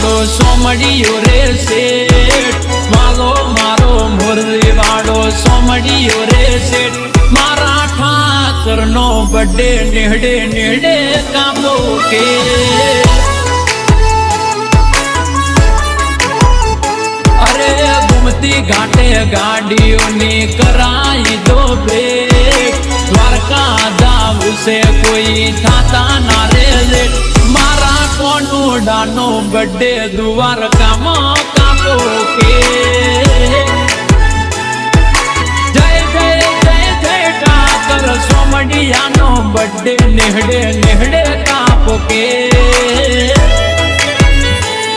વાળો સોમડિયો રે શેઠ વાલો મારો મોરલી વાળો સોમડિયો રે શેઠ મારા ઠાકર નો બડે નેહડે નેહડે કામો કે અરે ગુમતી ઘાટે ગાડીઓની કરાઈ દો બ્રેક દ્વારકા જાવું છે કોઈ થાતા ના રે મારા કોનુડાનો બડે દ્વારકામાં કાપો કે જય જય જય જય ઠાકર સોમડિયાનો બડે નેહડે નેહડે કાપો કે